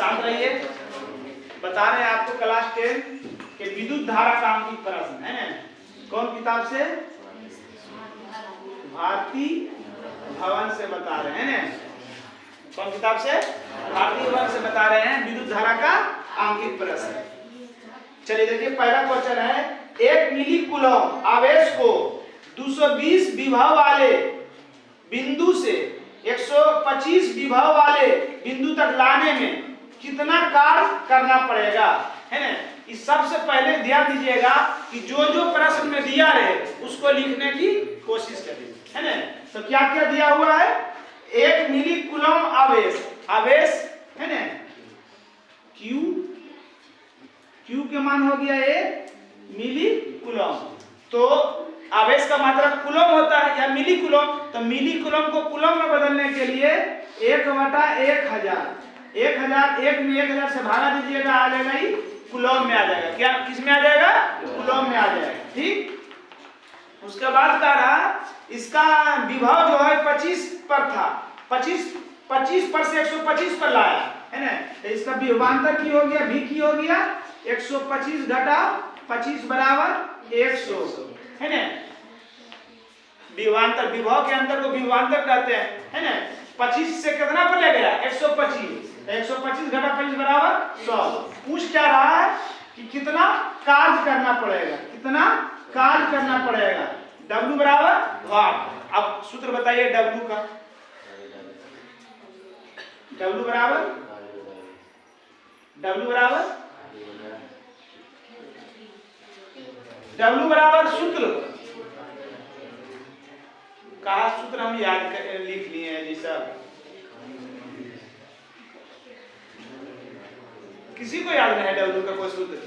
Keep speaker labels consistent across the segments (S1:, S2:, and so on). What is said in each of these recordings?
S1: शांत रहिए। बता रहे हैं आपको क्लास 10 के विद्युत धारा का अंकित प्रश्न है ना। कौन किताब से? भारती भवन से बता रहे हैं ना। कौन किताब से? भारती भवन से बता रहे हैं विद्युत धारा का अंकित प्रश्न। चलिए देखिए पहला क्वेश्चन है, 1 मिली कूलम आवेश को 220 विभव वाले बिंदु से 125 विभव वाले बिंदु तक लाने में कितना कार्य करना पड़ेगा, है ना। इस सबसे पहले ध्यान दीजिएगा कि जो जो प्रश्न में दिया है उसको लिखने की कोशिश करिए, है ना। तो क्या क्या दिया हुआ है? 1 मिली कूलम आवेश, आवेश है ना, Q के मान हो गया 1 मिली कूलम। तो आवेश का मात्रा कूलम होता है या मिली कूलम, तो मिली कूलम को कूलम में बदलने के लिए 1/1000, 1 में 1000 से भागा दीजिएगा, आ जाएगा ही कूलम में आ जाएगा। क्या किस में आ जाएगा? कूलम में आ जाएगा। ठीक। उसके बाद कह रहा इसका विभव जो है 25 पर था, 25 पर से 125 पर लाया, है ना। तो इसका विभवांतर की हो गया, भी की हो गया 125 घटा 25 बराबर 100, है ना। विभवांतर, विभव के अंतर को विभवांतर कहते हैं, है ना। 25 से कितना पर ले गया? 125, 125 घटा 25 बराबर 100। पूछ क्या रहा है कि कितना कार्य करना पड़ेगा, कितना कार्य करना पड़ेगा। W बराबर वाट। अब सूत्र बताइए W का। W बराबर सूत्र, कहा सूत्र हम याद कर लिख लिए हैं जी सब। किसी को याद नहीं है W का कोई सूत्र?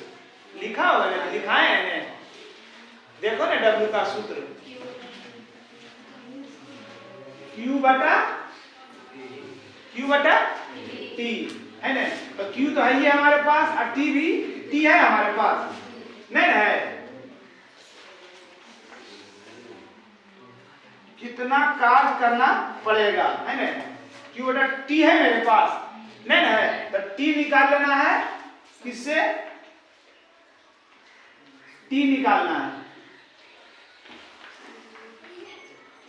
S1: लिखा होगा ना, लिखाए हैं ना, देखो ना W का सूत्र Q बटा T, है ना। तो Q तो है ही हमारे पास और T भी T है हमारे पास, नहीं है। कितना कार्य करना पड़ेगा, है ना। Q बटा T है मेरे पास, नहीं है। तो T निकाल लेना है, किससे? T निकालना है।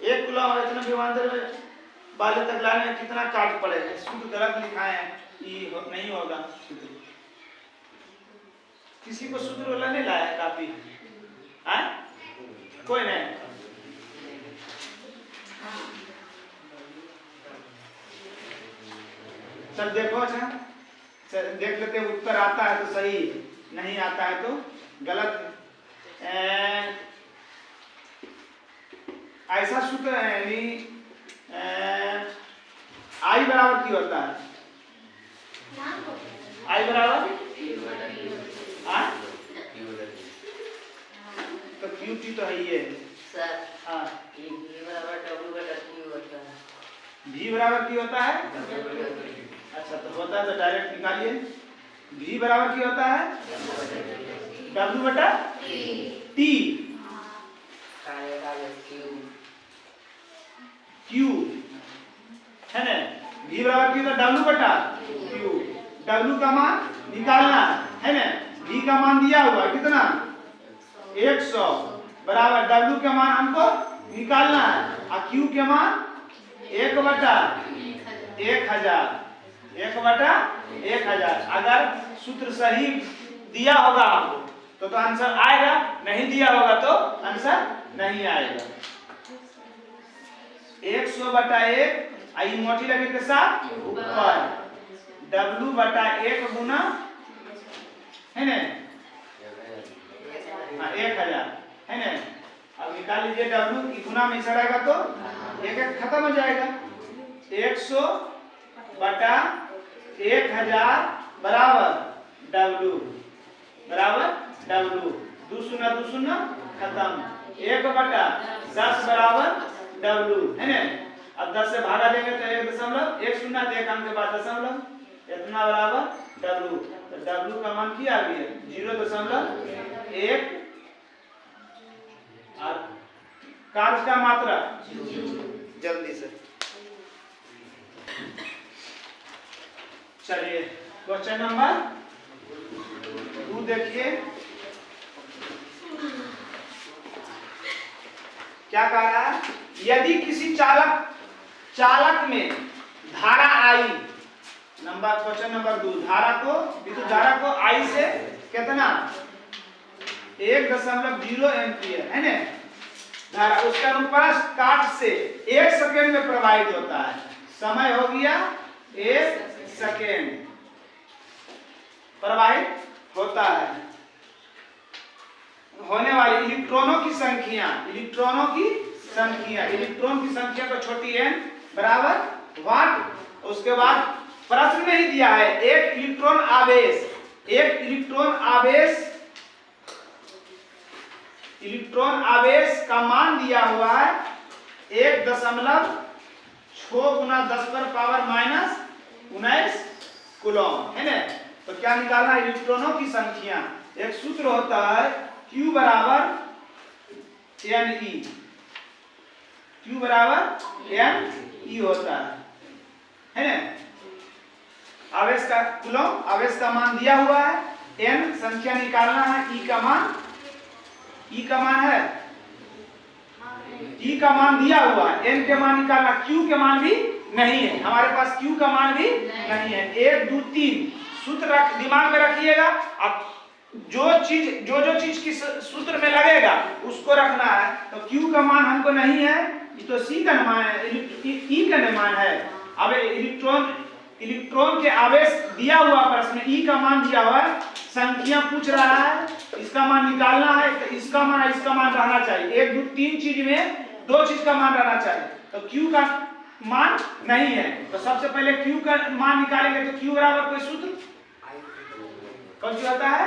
S1: 1 कूलम इतना विभवांतर में बाले तक लाने में कितना कार्य पड़ेगा। सूत्र गलत लिखाए हैं, ये नहीं होगा सूत्र। किसी को सूत्र वाला नहीं लाया है काफी? कोई नहीं। चल देखो, अच्छा देख लेते हैं, उत्तर आता है तो सही, नहीं आता है तो गलत। ऐसा सूत्र है यानी I बराबर Q होता है। I बराबर तो QT तो है ही है सर। हाँ, V बराबर W बटा Q होता है। V बराबर Q होता है? अच्छा, तो होता है तो डायरेक्ट निकालिए। V बराबर Q होता है W बटा T, Q, है ना। V बराबर Q तो W बटा Q, W का मान निकालना है ना। V का मान दिया हुआ कितना? 100 बराबर W के मान हमको निकालना है और Q के मान 1/1000। अगर सूत्र सही दिया होगा आपको तो आंसर आएगा, नहीं दिया होगा तो आंसर नहीं आएगा। 100/1 आई मोटी लगे के साथ ऊपर, W/1 गुना, है ना, 1000, है ना। अब निकाल लीजिए W की गुना में सड़ेगा तो 1 खत्म हो जाएगा। 100/1000 बराबर W, बराबर W, 2 शून्य खत्म, 1/10 बराबर W, है ना। अब 10 से भागा देंगे तो 1 शून्य, 1 अंक के बाद दशमलव, इतना बराबर W। तो W का मान क्या आ गया? 0.1। और कार्य का मात्रा जल्दी से, चलिए क्वेश्चन नंबर 2 देखिए क्या कह रहा है। यदि किसी चालक में धारा आई, क्वेश्चन नंबर 2, विद्युत धारा को आई से कितना 1.0 एम्पियर है ना धारा, उसका अनुप्रस्थ काट से 1 सेकेंड में प्रवाहित होता है। समय हो गया 1 सेकेंड प्रवाहित होता है। होने वाली इलेक्ट्रॉनों की संख्या इलेक्ट्रॉन की संख्या को छोटी n बराबर वाट। उसके बाद प्रश्न में ही दिया है एक इलेक्ट्रॉन आवेश का मान दिया हुआ है 1.6 × 10⁻⁻⁹ कूलम है ना। तो क्या निकालना है इलेक्ट्रॉनों की संख्या। एक सूत्र होता है Q बराबर NE होता है ना। आवेश का मान दिया हुआ है, n संख्या निकालना है, E का मान है, E का मान दिया हुआ है, n के मान निकालना, Q के मान भी नहीं है हमारे पास, Q का मान भी नहीं है। 1 2 3 सूत्र दिमाग में रखिएगा। अब जो चीज की सूत्र में लगेगा उसको रखना है। तो Q का मान हमको नहीं है, ये तो C का मान है, E का मान है। अब इलेक्ट्रॉन के आवेश दिया हुआ प्रश्न में E का मान दिया हुआ है, संख्या पूछ रहा है, इसका मान निकालना है। तो इसका मान रहना चाहिए। 1 2 3 चीज में 2 चीज का मान रहना चाहिए। तो Q का मान नहीं है, तो सबसे पहले Q का मान निकालेंगे। तो Q बराबर कोई सूत्र कौन सा होता है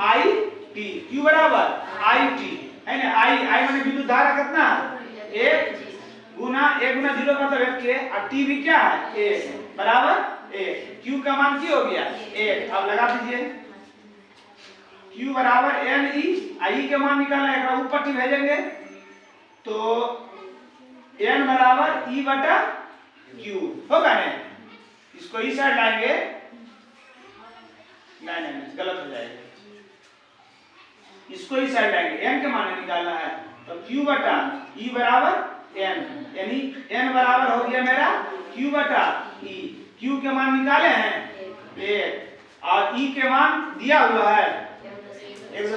S1: IT। Q बराबर IT है ना। I माने विद्युत धारा कितना 1 गुना 0 मतलब 1 के, और T भी क्या है 1 बराबर 1। Q का मान क्या हो गया 1। अब लगा दीजिए Q बराबर NE। I के मान निकालना है, ऊपर T भेजेंगे तो N बराबर E/Q होगा ना। इसको इस साइड लाएंगे, नहीं गलत हो जाएगा। इसको इस साइड लाएंगे, N के मान निकालना है। तो Q/E बराबर N, यानी N बराबर हो गया मेरा Q/E। Q के मान निकाले हैं 1 और E के मान दिया हुआ है 1.6 ×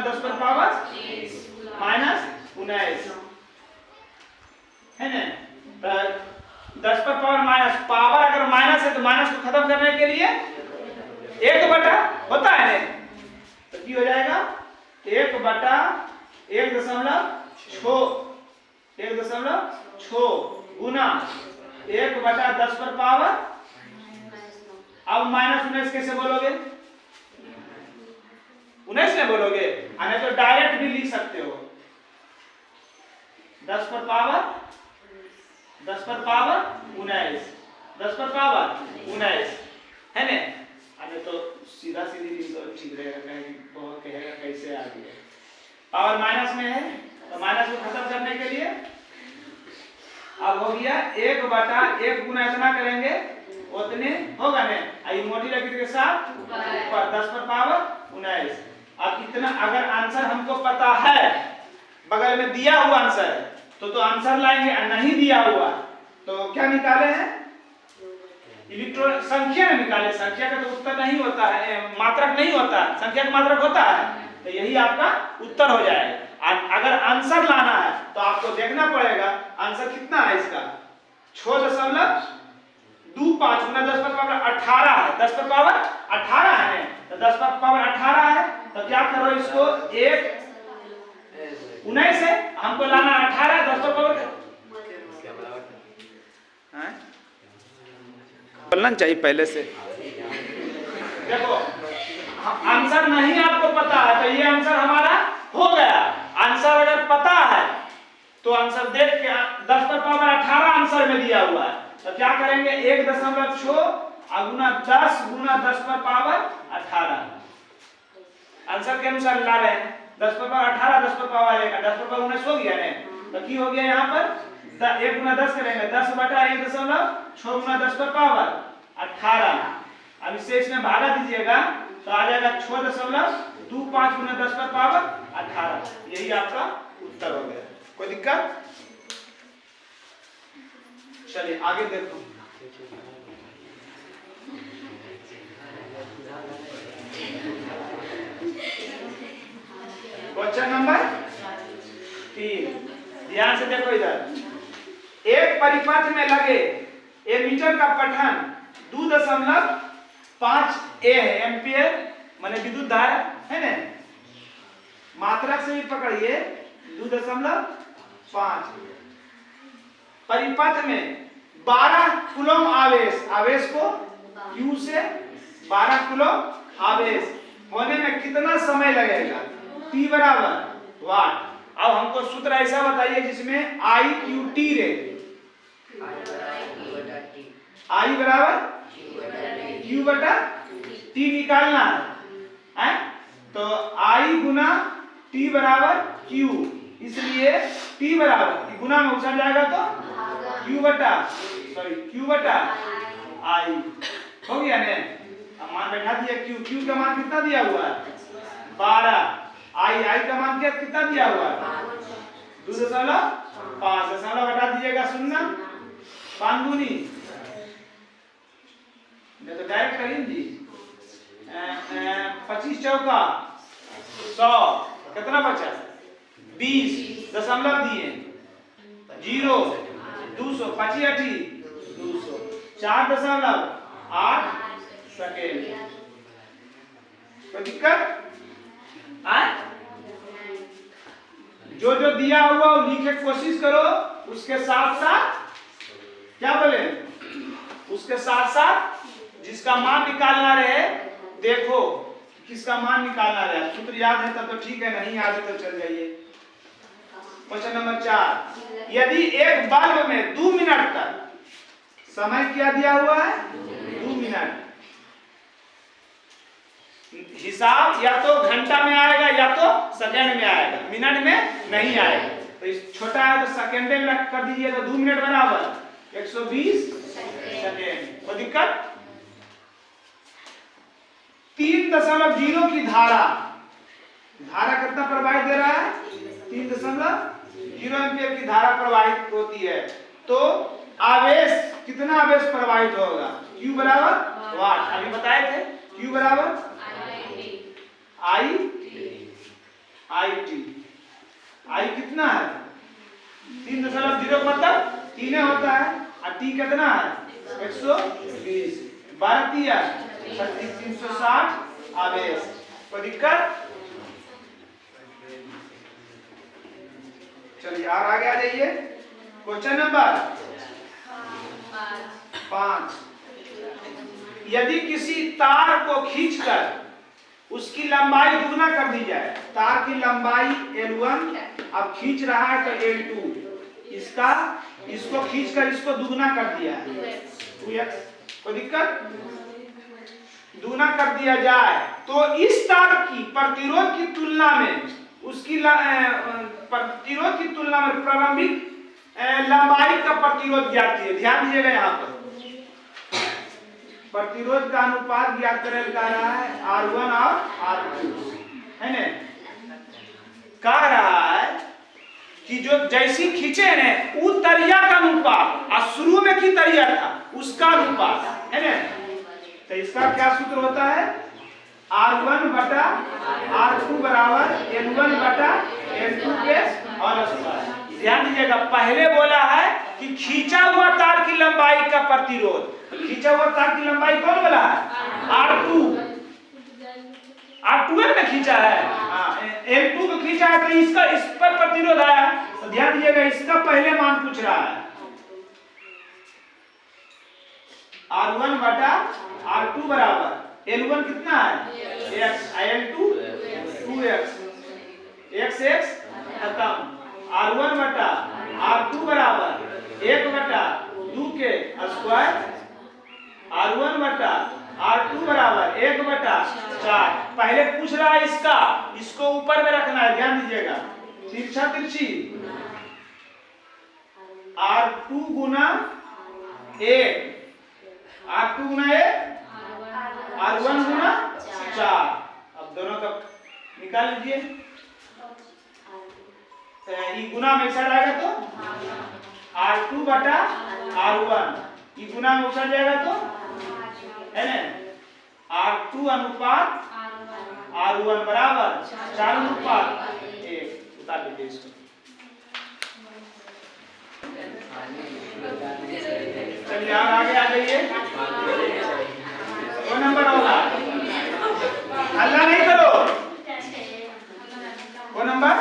S1: 10⁻⁻⁹ है ना। 10⁻⁻ पावर अगर माइनस है तो माइनस को खत्म करने के लिए 1 बटा होता है ना। तो क्या हो जाएगा 1/1.6 गुना 1/10⁻। अब -19 कैसे बोलोगे, 19 में बोलोगे, नहीं तो डायरेक्ट भी लिख सकते हो 10⁻19 है ना। अरे तो सीधा लिख दो, ठीक रहेगा। कहीं बहुत कहेगा कैसे आ गया, पावर माइनस में है तो माइनस को खत्म करने के लिए अब हो गया 1/1 गुना इतना करेंगे उतने होगा ना। आई मोटी लकीर के साथ ऊपर 10⁻19। अब इतना अगर आंसर हमको पता है, बगल में दिया हुआ आंसर है तो आंसर लाएंगे, नहीं दिया हुआ तो क्या निकाले हैं इलेक्ट्रॉन संख्या निकाले। संख्या का तो उत्तर नहीं होता है, मात्रक नहीं होता, संख्या का मात्रक होता है। तो यही आपका उत्तर हो जाएगा। अगर आंसर लाना है तो आपको देखना पड़ेगा आंसर कितना है इसका 6.25 × 10⁻18 है। 10⁻18 है तो 10⁻18 है तो क्या करो इसको 19 है, हमको लाना 18 10 बोलना चाहिए पहले से। देखो आंसर नहीं आपको पता है तो ये आंसर हमारा हो गया। आंसर अगर पता है तो आंसर देख के 10⁻18 आंसर में दिया हुआ है तो क्या करेंगे 1.6 गुना 10 गुना 10⁻18 आंसर के अनुसार ला रहे हैं। 10⁻18 10⁻18 आएगा, 10⁻19 हो गया ना। तो की हो गया यहाँ पर 1 गुना 10 करेंगे 10/1.6 गुना 10⁻18 अब इससे इसमें भागा दीजिएगा तो आ जाएगा 6.25 गुना 10 पर पावर 18। यही आपका उत्तर हो गया। कोई दिक्कत? चलिए आगे देखो। क्वेश्चन नंबर 3, ध्यान से देखो इधर। एक परिपथ में लगे एमीटर का पठन 2.5 एम्पियर माने विद्युत धारा है ना, मात्रक से भी पकड़िए 2.5। परिपथ में 12 कूलम आवेश, आवेश को Q से 12 कूलम आवेश होने में कितना समय लगेगा? T बराबर वाट। अब हमको सूत्र ऐसा बताइए जिसमें IQT रहे। I बराबर Q बटा T निकालना है, तो I गुना T बराबर Q, इसलिए T बराबर गुना में उछल जाएगा तो Q बटा I हो गया ने। अब मान बैठा दिया Q का मान कितना दिया हुआ है? 12। I का मान कितना दिया हुआ है? 2.5 दशमलव हटा दीजिएगा 0, 5 दूनी मैं तो डायरेक्ट करीन जी 25 चौका 100, कितना बचा? 20 दशमलव दिए 0, 200, 25 200, 4.8 सेकेंड। कोई दिक्कत? जो जो दिया हुआ वो लिखे कोशिश करो, उसके साथ साथ क्या बोले, उसके साथ साथ जिसका मान निकालना रहे देखो किसका मान निकालना रहे। सूत्र याद है तब तो ठीक है, नहीं याद है तो चल जाइए। क्वेश्चन नंबर 4, यदि एक बल्ब में 2 मिनट तक समय क्या दिया हुआ है? 2 मिनट। हिसाब या तो घंटा में आएगा या तो सेकंड में आएगा, मिनट में नहीं आएगा। तो इस छोटा है तो सेकंड में कर दीजिए तो 2 मिनट बराबर 120 सेकंड। कोई दिक्कत? 3.0 की धारा कितना प्रवाहित दे रहा है? 3.0 एम्पियर की धारा प्रवाहित होती है, तो आवेश कितना आवेश प्रवाहित होगा? Q बराबर वाट। अभी बताए थे Q बराबर I कितना है? 3.0 मतलब 3 होता है और T कितना है? 120। 12 360 आवेश। कोई दिक्कत? चलिए और आगे आ जाइए। क्वेश्चन नंबर 5, यदि किसी तार को खींचकर उसकी लंबाई दुगना कर दी जाए, तार की लंबाई L1, अब खींच रहा है तो L2, इसको खींचकर इसको दुगना कर दिया है 2x। कोई दिक्कत? दुगना कर दिया जाए तो इस तार की प्रतिरोध की तुलना में उसकी प्रतिरोध की तुलना में प्रारंभिक लंबाई का प्रतिरोध ज्ञात कीजिए। ध्यान दीजिएगा यहाँ पर प्रतिरोध का अनुपात ज्ञात करने कह रहा है R1 और R2 है ना। कह रहा है कि जो जैसी खींचे ने वो तरिया का अनुपात और शुरू में की तरिया था उसका अनुपात है ना। तो इसका क्या सूत्र होता है? R1 बटा R2 बराबर N1 बटा N2 के होल स्क्वायर। ध्यान दीजिएगा पहले बोला है कि खींचा हुआ तार की लंबाई का प्रतिरोध, खींचा हुआ तार की लंबाई कौन बोला है? R2 ने खींचा है, N2 को खींचा है तो इसका इस पर प्रतिरोध आया। तो ध्यान दीजिएगा इसका पहले मान पूछ रहा है R1 बटा R2 बराबर L1 कितना है? x, L2 2x, x खत्म। R1 बटा R2 बराबर 1 बटा 2 के स्क्वायर, R1 बटा R2 बराबर 1 बटा 4। पहले पूछ रहा है इसको ऊपर में रखना है। ध्यान दीजिएगा तिरछा तिरछी R2 गुना 1, R2 गुना 1 4। अब दोनों का निकाल लीजिए। ये गुना में चढ़ आएगा तो R2 बटा R1, ये गुना में उछल जाएगा तो है ना R2 अनुपात R1 बराबर 4 अनुपात 1। उतार लीजिए इसको। चलिए और आगे आ जाइए। दो नंबर होगा, हल्ला नहीं करो। वो नंबर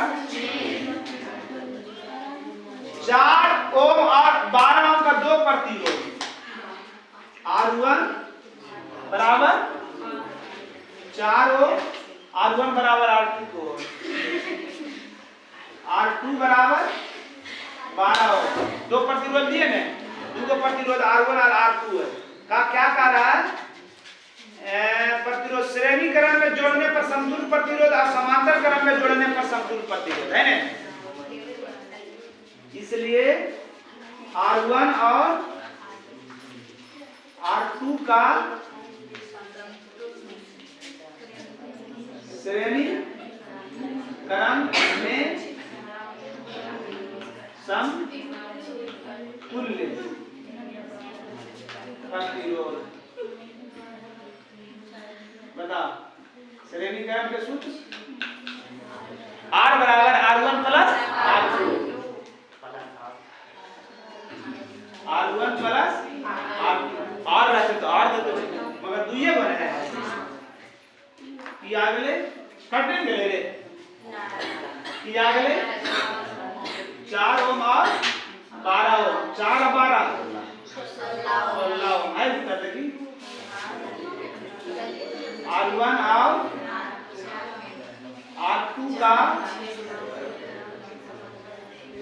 S1: 4 ओम और 12 ओम का 2 प्रतिरोध R1 बराबर 4 ओम, R1 बराबर R2 को, R2 बराबर 12 ओम। 2 प्रतिरोध दिए ना, 2 प्रतिरोध R1 और R2 है। का क्या कह रहा है? प्रतिरोध श्रेणी क्रम में जोड़ने पर समतुल्य प्रतिरोध और समांतर क्रम में जोड़ने पर समतुल्य प्रतिरोध है ना। इसलिए R1 और R2 का श्रेणी क्रम में समतुल्य प्रतिरोध। बताओ श्रेणी क्रम के सूत्र R बराबर R1 plus R2, R1 plus R2। और रहते तो और देते मगर दुइये बने हैं। ये आगले कटने गए रे, ये आगले 4 ओम और 12 ओम, 4 और 12 16 ओम है। उत्तर देखिए R1 और R2 का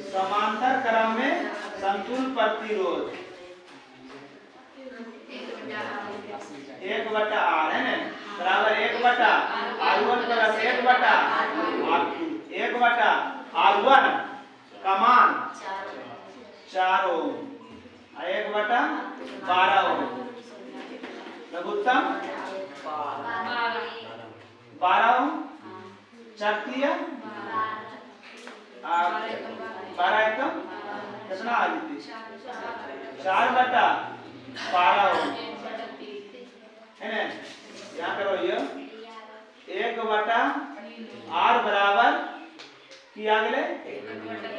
S1: समांतर क्रम में समतुल्य प्रतिरोध 1/R है ना बराबर 1/R1 प्लस 1/R2, 1/R1 का मान 4 ओम, 1/12 ओम। लघुत्तम 12 ओम, 4 किया 12 एकम कितना आ जाती 4/12 ओम है ना। यहाँ करो ये 1/R बराबर की आगले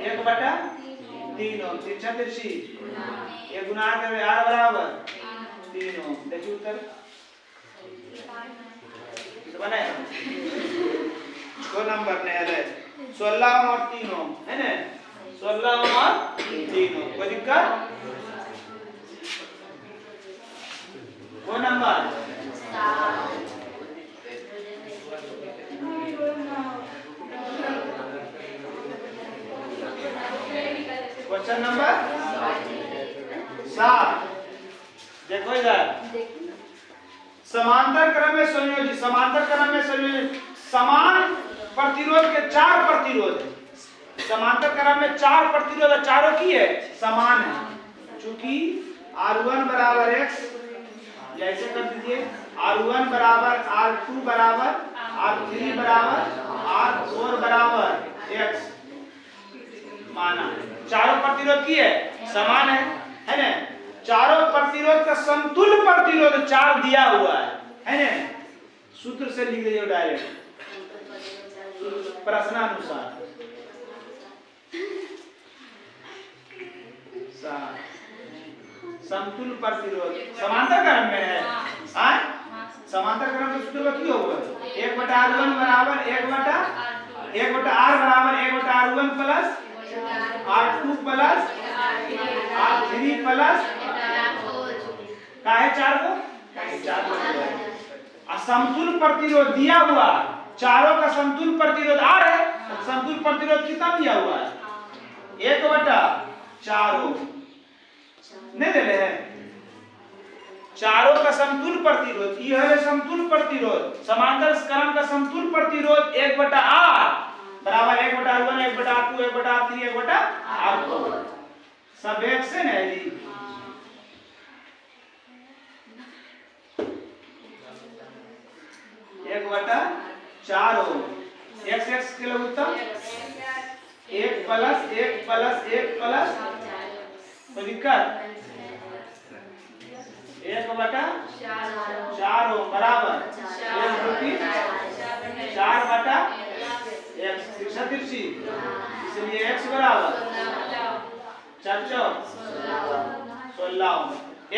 S1: 1/3 ओम, तिरछा तिरछी ये गुना करे R बराबर 3 ओम। देखिए उत्तर बने 2 नंबर ने है 16 ओम और 3 ओम है ना, 16 ओम और 3 ओम। कोई दिक्कत? वो नंबर क्वेश्चन नंबर 7 देखो इधर। समांतर क्रम में संयोजित, समांतर क्रम में संयोजित समान प्रतिरोध के 4 प्रतिरोध है। समांतर क्रम में 4 प्रतिरोध है, चारों की है समान है। चूंकि R1 बराबर X, जैसे कर दीजिए R1 बराबर R2 बराबर R3 बराबर R4 बराबर X माना। चारों प्रतिरोध की है समान है ना। चारों प्रतिरोध का समतुल्य प्रतिरोध 4 दिया हुआ है ना। सूत्र से लिख दीजिए डायरेक्ट प्रश्नानुसार। समतुल्य प्रतिरोध समांतर क्रम में है। समांतर क्रम के सूत्र क्या होगा? 1/R1 बराबर 1/R बराबर 1/R1 plus R2 plus R3 plus काहे 4 को समतुल्य प्रतिरोध दिया हुआ। चारों का समतुल्य प्रतिरोध R है। समतुल्य प्रतिरोध कितना दिया हुआ है? 1/4 ओम नहीं दे रहे हैं। चारों का समतुल्य प्रतिरोध यह है समतुल्य प्रतिरोध। समांतर क्रम का समतुल्य प्रतिरोध 1/R बराबर 1/R1 1/R2 1/R3 1/R4 सब एक से नहीं। 1/R 1/4 ओम। x x के लघुत्तम 1 प्लस 1 प्लस 1 प्लस, कोई दिक्कत? 1/4 ओम बराबर 4/x तिरछी, इसलिए x बराबर 4 16 ओम।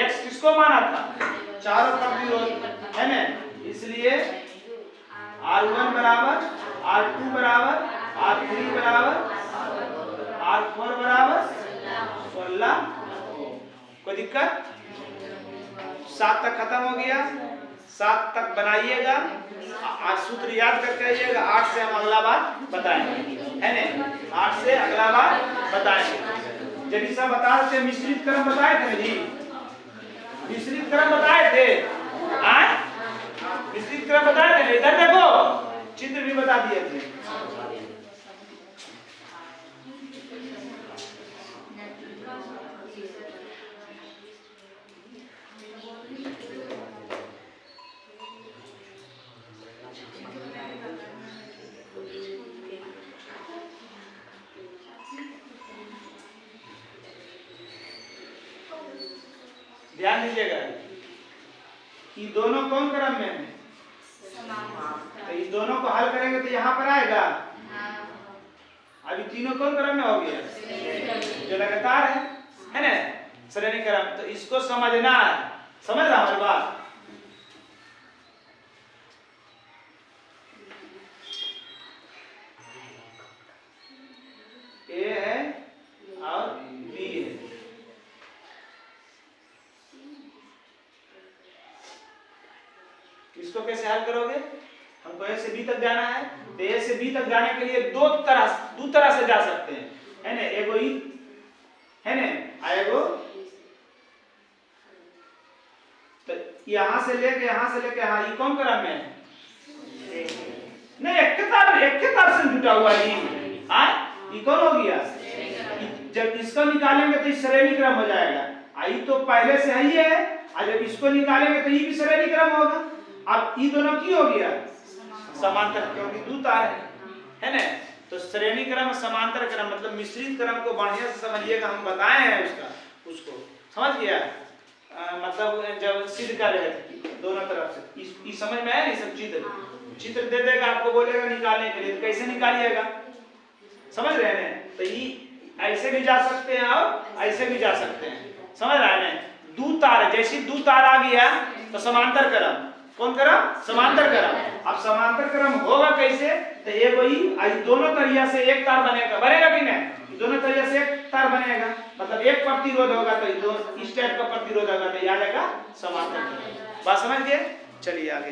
S1: x किसको माना था? चारों प्रतिरोध है ना, इसलिए R1 बराबर R2 बराबर R3 बराबर R4 बराबर 16। कोई दिक्कत? 7 तक खत्म हो गया, 7 तक बनाइएगा, आज सूत्र याद करके आइएगा। 8 से हम अगला बार बताएंगे, है ना? 8 से अगला बार बताएंगे। जब सब बता रहे थे, मिश्रित क्रम बताए थे जी, मिश्रित क्रम बताए थे, मिश्रित क्रम बताए थे। इधर देखो, चित्र भी बता दिए थे। ध्यान दीजिएगा, ये दोनों कौन क्रम में है? तो इस दोनों को हल करेंगे तो यहाँ पर आएगा। अभी तीनों कौन क्रम में हो गया? जो लगातार है ना, श्रेणी क्रम। तो इसको समझना है, समझ रहा हमारी बात? ए है और बी है। इसको कैसे हल करोगे? हमको ए से बी तक जाना है, तो ए से बी तक जाने के लिए दो तरह से जा सकते हैं, है ना? एगो ई है ना, एगो तो यहाँ से लेके हाँ, ये कौन क्रम में है? नहीं, एक के तार से जुटा हुआ है ये कौन हो गया? जब इसको निकालेंगे तो ये श्रेणी क्रम हो जाएगा। आई तो पहले से ही है, और जब इसको निकालेंगे तो ये भी श्रेणी क्रम होगा। अब ये दोनों की हो गया? समांतर, क्योंकि दो तार है ना। तो श्रेणी क्रम समांतर क्रम मतलब मिश्रित क्रम को बढ़िया से समझिएगा, हम बताए हैं उसको समझ गया? मतलब जब सिद्ध कर रहे थे दोनों तरफ से, इस समझ में आया? नहीं सब चित्र दे देगा आपको, बोलेगा निकालने के लिए, तो कैसे निकालिएगा? समझ रहे हैं? तो ये ऐसे भी जा सकते हैं और ऐसे भी जा सकते हैं, समझ रहे हैं? दो तार, जैसे दो तार आ गया तो समांतर क्रम, कौन क्रम? समांतर क्रम। अब समांतर क्रम होगा कैसे? तो ये वही दोनों तरिया से एक तार बनेगा कि नहीं? दोनों तरिया से एक तार बनेगा, मतलब एक प्रतिरोध होगा, तो इस टाइप का प्रतिरोध होगा, तो याद आएगा समांतर क्रम। बात समझ गए? चलिए आगे।